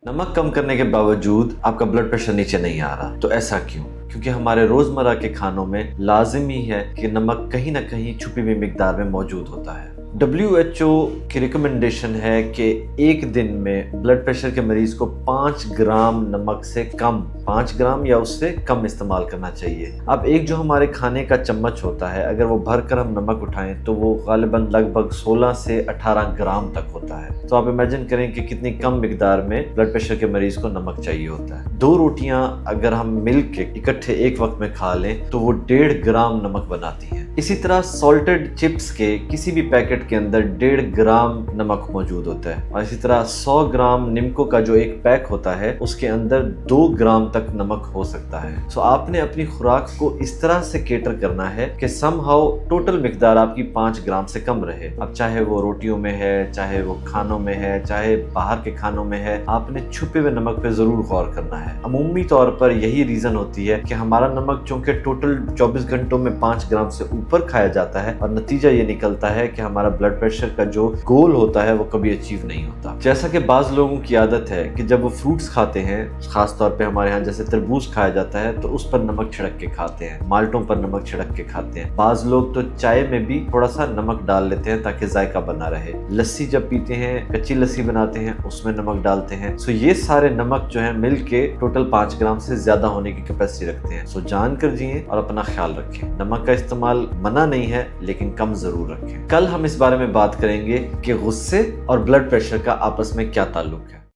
नमक कम करने के बावजूद आपका ब्लड प्रेशर नीचे नहीं आ रहा, तो ऐसा क्यों? क्योंकि हमारे रोजमर्रा के खानों में लाजिमी है कि नमक कहीं ना कहीं छुपी हुई मिकदार में मौजूद होता है। WHO की रिकमेंडेशन है कि एक दिन में ब्लड प्रेशर के मरीज को 5 ग्राम नमक से कम, 5 ग्राम या उससे कम इस्तेमाल करना चाहिए। अब एक जो हमारे खाने का चम्मच होता है, अगर वो भर कर हम नमक उठाएं तो वो गालिबन लगभग 16 से 18 ग्राम तक होता है। तो आप इमेजिन करें कि कितनी कम मिकदार में ब्लड प्रेशर के मरीज को नमक चाहिए होता है। 2 रोटियां अगर हम मिल के इकट्ठे एक वक्त में खा लें तो वो 1.5 ग्राम नमक बनाती हैं। इसी तरह सॉल्टेड चिप्स के किसी भी पैकेट के अंदर 1.5 ग्राम नमक मौजूद होता है, और इसी तरह 100 ग्राम निम्को का जो एक पैक होता है उसके अंदर 2 ग्राम तक नमक हो सकता है। सो आपने अपनी खुराक को इस तरह से केटर करना है कि समहाउ टोटल मिकदार आपकी 5 ग्राम से कम रहे। अब चाहे वो रोटियों में है, चाहे वो खानों में है, चाहे बाहर के खानों में है, आपने छुपे हुए नमक पे जरूर गौर करना है। अमूमी तौर पर यही रीजन होती है कि हमारा नमक चूंकि टोटल 24 घंटों में 5 ग्राम से ऊपर खाया जाता है, और नतीजा ये निकलता है कि हमारा ब्लड प्रेशर का जो गोल होता है वो कभी अचीव नहीं होता। जैसा कि बाज लोगों की आदत है कि जब वो फ्रूट्स खाते हैं, खास तौर पे हमारे यहाँ जैसे तरबूज खाया जाता है, तो उस पर नमक छिड़क के खाते हैं, माल्टों पर नमक छिड़क के खाते हैं। बाज लोग तो चाय में भी थोड़ा सा नमक डाल लेते हैं ताकि जायका बना रहे। लस्सी जब पीते हैं, कच्ची लस्सी बनाते हैं, उसमें नमक डालते हैं। सो ये सारे नमक जो है मिल के टोटल 5 ग्राम से ज्यादा होने की कैपेसिटी रखते हैं। सो जान कर जिए और अपना ख्याल रखें। नमक का इस्तेमाल मना नहीं है, लेकिन कम जरूर रखें। कल हम इस बारे में बात करेंगे कि गुस्से और ब्लड प्रेशर का आपस में क्या ताल्लुक है।